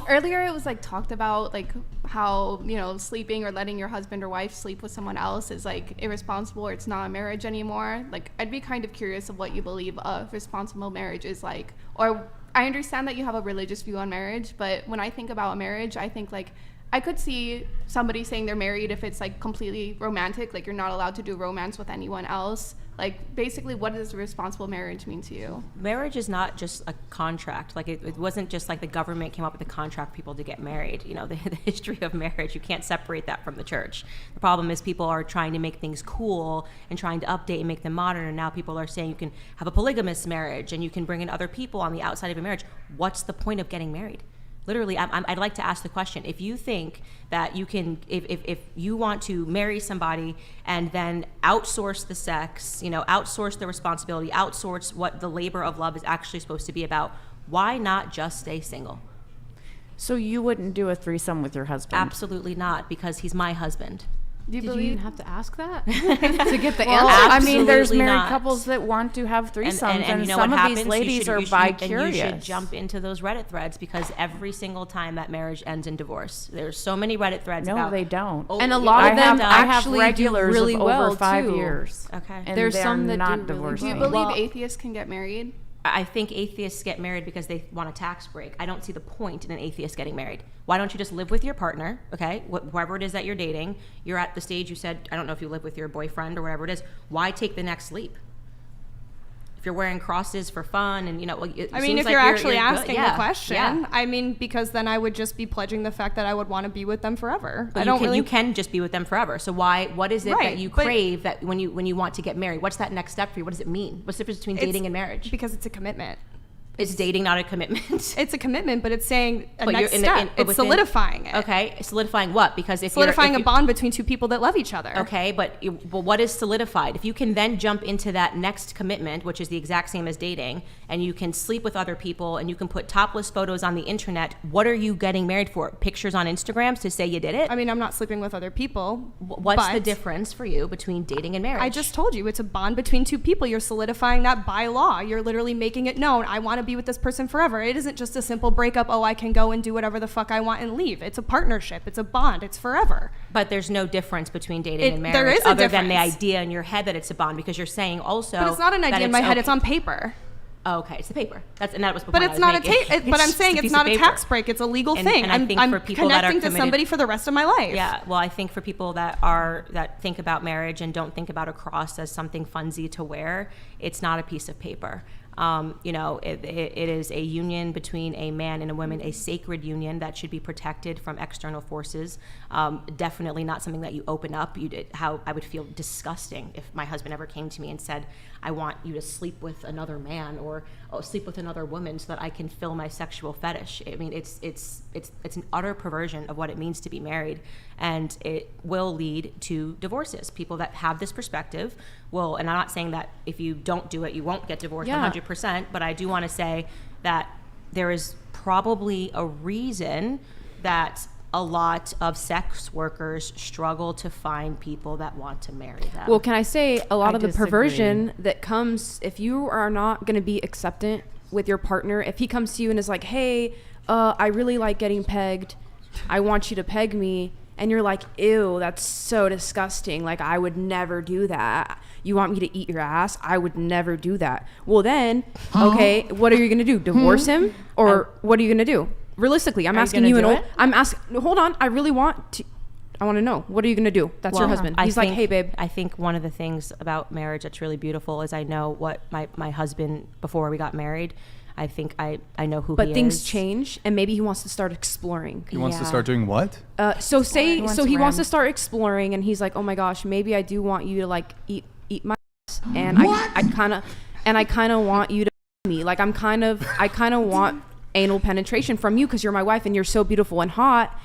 Earlier it was like talked about like how, you know, sleeping or letting your husband or wife sleep with someone else is like irresponsible, or it's not a marriage anymore. Like, I'd be kind of curious of what you believe a responsible marriage is like. Or I understand that you have a religious view on marriage, but when I think about a marriage, I think like I could see somebody saying they're married if it's like completely romantic, like you're not allowed to do romance with anyone else. Like, basically, what does a responsible marriage mean to you? Marriage is not just a contract. Like, it wasn't just like the government came up with a contract for people to get married. You know, the history of marriage, you can't separate that from the church. The problem is people are trying to make things cool and trying to update and make them modern. And now people are saying you can have a polygamous marriage and you can bring in other people on the outside of a marriage. What's the point of getting married? Literally, I'd like to ask the question, if you think that you can, if you want to marry somebody and then outsource the sex, you know, outsource the responsibility, outsource what the labor of love is actually supposed to be about, why not just stay single? So you wouldn't do a threesome with your husband? Absolutely not, because he's my husband. Do you Did believe you even have to ask that to get the Well, answer? I mean, there's Absolutely married not. couples that want to have threesomes, and you know some what of these happens? ladies are And bi-curious. you should jump into those Reddit threads, because every single time that marriage ends in divorce, there's so many Reddit threads No, about. they don't. Oh, And a yeah. lot of I them have, I have actually regulars do really of well over 5 too. years. Okay. And There's they're some that not do really divorcing. Do you well. believe Well- atheists can get married? I think atheists get married because they want a tax break. I don't see the point in an atheist getting married. Why don't you just live with your partner, okay? Whoever it is that you're dating, you're at the stage you said, I don't know if you live with your boyfriend or whatever it is. Why take the next leap? If you're wearing crosses for fun and, you know, it I mean, seems if like you're actually good. asking Yeah, the question, yeah. I mean, because then I would just be pledging the fact that I would want to be with them forever. But I don't really. you can just be with them forever. So what is it that Right, you but- crave that when you want to get married? What's that next step for you? What does it mean? What's the difference between dating and marriage? Because it's a commitment. Is dating not a commitment? It's a commitment, but it's saying a But next you're step. It's within- solidifying it. Okay, solidifying what? Because if Solidifying you're, a bond between two people that love each other. Okay, but what is solidified? If you can then jump into that next commitment, which is the exact same as dating, and you can sleep with other people and you can put topless photos on the internet, what are you getting married for? Pictures on Instagrams to say you did it? I mean, I'm not sleeping with other people. What's the but difference for you between dating and marriage? I just told you, it's a bond between two people. You're solidifying that by law. You're literally making it known. I want to be with this person forever. It isn't just a simple breakup. Oh, I can go and do whatever the fuck I want and leave. It's a partnership. It's a bond. It's forever. But there's no difference between dating and marriage there is a other than the difference. idea in your head that it's a bond, because you're saying also But it's not an that idea in my head. okay. It's on paper. Oh, okay, it's the paper. And that was the But point it's I was not making. but I'm just saying a it's piece not of a paper. tax break. It's a legal And- thing. and I think I'm for people that are connecting to committed- somebody for the rest of my life. Yeah, well, I think for people that think about marriage and don't think about a cross as something funsy to wear, it's not a piece of paper. You know, it is a union between a man and a woman, a sacred union that should be protected from external forces. Definitely not something that you open up. How I would feel disgusting if my husband ever came to me and said, I want you to sleep with another man or sleep with another woman so that I can fill my sexual fetish. I mean, it's an utter perversion of what it means to be married, and it will lead to divorces. People that have this perspective will, and I'm not saying that if you don't do it, you won't get divorced 100%, but I do want to say that there is probably a reason that a lot of sex workers struggle to find people that want to marry them. Well, can I say a lot I of the disagree. perversion that comes if you are not going to be acceptant with your partner, if he comes to you and is like, hey, I really like getting pegged, I want you to peg me, and you're like, ew, that's so disgusting, like I would never do that. You want me to eat your ass? I would never do that. Well then, okay, what are you going to do? Divorce him? Or what are you going to do? Realistically, I'm Are you asking gonna you, do and it? I'm asking, hold on, I want to know, what are you going to do? That's your husband. He's like, hey babe. I think one of the things about marriage that's really beautiful is I know what my husband, before we got married, I think I know who he is. But things change, and maybe he wants to start exploring. He wants to Yeah. start doing what? So he wants rim. to start exploring, and he's like, oh my gosh, maybe I do want you to like eat my ass, and I kind of want you to me, like I kind of want anal penetration from you because you're my wife and you're so beautiful and hot,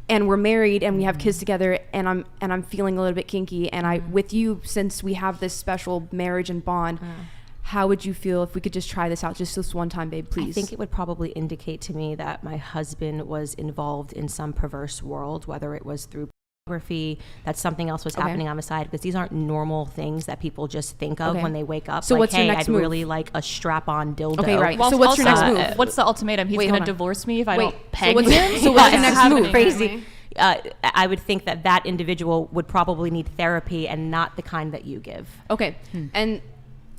and we're married and we have kids together, and I'm feeling a little bit kinky, and I with you, since we have this special marriage and bond. How would you feel if we could just try this out just this one time, babe, please? I think it would probably indicate to me that my husband was involved in some perverse world, whether it was through that something else was happening on the side, because these aren't normal things that people just think of when they wake up. So like, what's your hey, next I'd move? really like a strap-on dildo. Okay, right. Well, So what's your also, next move? What's the ultimatum? He's Wait, going hold to on. divorce me if I Wait, don't peg what's him? so what's the next happening? move? Crazy. I would think that individual would probably need therapy, and not the kind that you give. Okay. And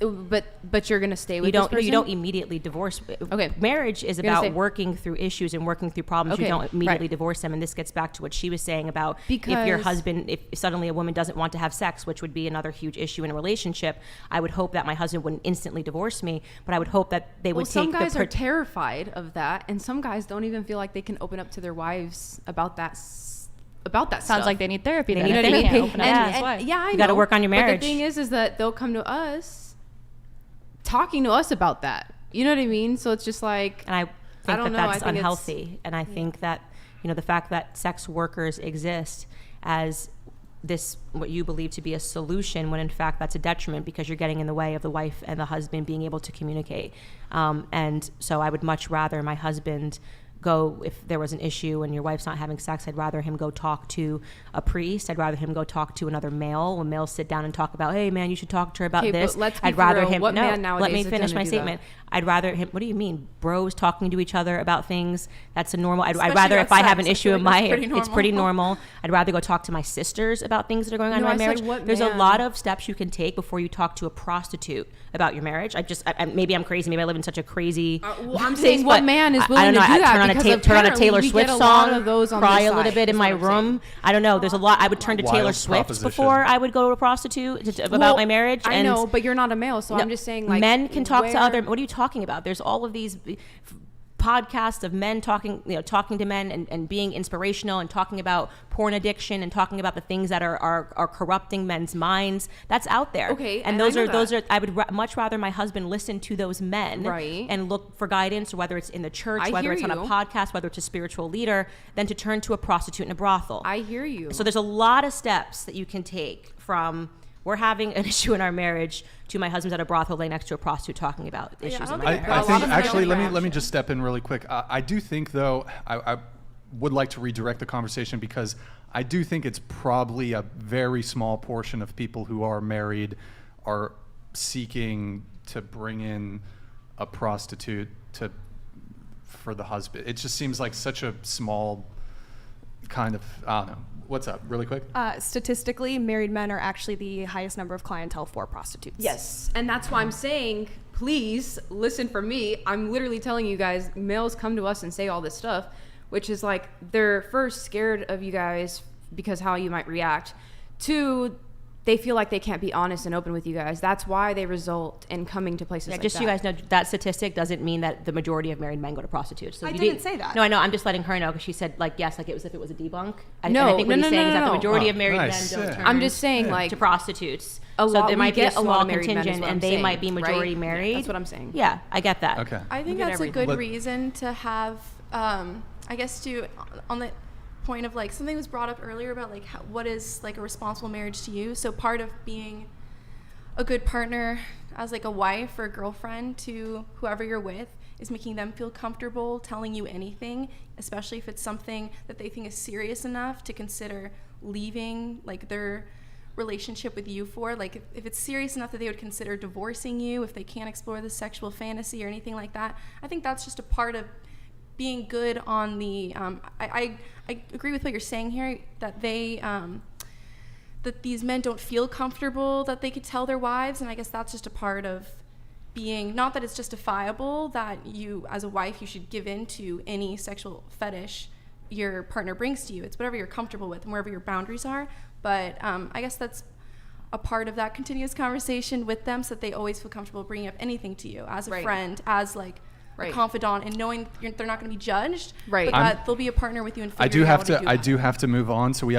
but you're gonna stay with You this don't person? immediately divorce. Okay. Marriage is You're gonna about stay- working through issues and working through problems. You Okay, don't immediately right. divorce them. And this gets back to what she was saying about if your Because- husband, if suddenly a woman doesn't want to have sex, which would be another huge issue in a relationship, I would hope that my husband wouldn't instantly divorce me, but I would hope that they would Well, some take guys the are terrified of that, and some guys don't even feel like they can open up to their wives about that Sounds stuff. like they need therapy. They then. need If they therapy. can't open up to Yeah. his wife. Yeah, I know. You gotta work on your marriage. But the thing is that they'll come to us talking to us about that. You know what I mean? So it's just like, And I think don't that know, I that's think it's- unhealthy. And I think that, the fact that sex workers exist as this, what you believe to be a solution, when in fact that's a detriment, because you're getting in the way of the wife and the husband being able to communicate. And so I would much rather my husband go, if there was an issue and your wife's not having sex, I'd rather him go talk to a priest. I'd rather him go talk to another male. When males sit down and talk about, hey man, you should talk to her about Okay, but this. let's be I'd for rather real. him, What no, man nowadays let me is finish gonna my do statement. that? I'd rather him, what do you mean? Bros talking to each other about things? That's a normal, I'd Especially rather, if about I have an sex, I issue feel in like my, that's pretty it's pretty normal. normal. I'd rather go talk to my sisters about things that are going on No, in I my said marriage. what There's a man? lot of steps you can take before you talk to a prostitute about your marriage. Maybe I'm crazy. Maybe I live in such a crazy. well, I'm place, saying what but man is I willing don't know, to do I'd that? turn on a Because turn on a apparently Taylor we Swift get a lot song, of those on cry this a little side, bit in is my what I'm room. I don't know. There's a lot. I would turn to Wild Taylor Swift proposition. before I would go to a prostitute about Well, my marriage. I and know, but you're not a male, so no, I'm just saying, like, men can talk to where- other. What are you talking about? There's all of these podcasts of men talking to men and being inspirational and talking about porn addiction and talking about the things that are corrupting men's minds. That's out there. Okay, and and those I are know those that. are. I would much rather my husband listen to those men, Right. and look for guidance, whether it's in the church, I whether hear it's on a you. podcast, whether it's a spiritual leader, than to turn to a prostitute in a brothel. I hear you. So there's a lot of steps that you can take from we're having an issue in our marriage to my husband's at a brothel laying next to a prostitute talking about issues I in don't my think marriage. I a lot think of actually male let me just step in really quick. I do think though I would like to redirect the conversation, because I do think it's probably a very small portion of people who are married are seeking to bring in a prostitute for the husband. It just seems like such a small kind of, I don't know. What's up, really quick? Statistically, married men are actually the highest number of clientele for prostitutes. Yes, and that's why I'm saying, please listen for me. I'm literally telling you guys, males come to us and say all this stuff, which is like, they're first scared of you guys because how you might react. Two, they feel like they can't be honest and open with you guys. That's why they result in coming to places like Just that. so you guys know, that statistic doesn't mean that the majority of married men go to prostitutes. So I you didn't say that. No, I know. I'm just letting her know, because she said yes, like it was if it was a debunk. And No, I think what no, he's no, saying no, is that the no. majority Oh, of married nice, men don't yeah. turn I'm just saying, like, to prostitutes. a So lot- there we might be a get a lot small of married men is contingent, what I'm and they saying, might be majority right? married. That's what I'm saying. Yeah, I get that. Okay. I think get that's a everything. good But- reason to have, I guess, to on the point of like something was brought up earlier about like what is like a responsible marriage to you. So part of being a good partner as like a wife or a girlfriend to whoever you're with is making them feel comfortable telling you anything, especially if it's something that they think is serious enough to consider leaving like their relationship with you for. Like if it's serious enough that they would consider divorcing you if they can't explore the sexual fantasy or anything like that. I think that's just a part of being good on the I agree with what you're saying here, that they that these men don't feel comfortable that they could tell their wives, and I guess that's just a part of being, not that it's justifiable that you as a wife you should give in to any sexual fetish your partner brings to you. It's whatever you're comfortable with and wherever your boundaries are, but I guess that's a part of that continuous conversation with them, so that they always feel comfortable bringing up anything to you as a Right. friend, as like a confidant, and knowing they're not going to be judged, Right. but that they'll be a partner with you in I figuring out what to do I about do it. have to move on, so we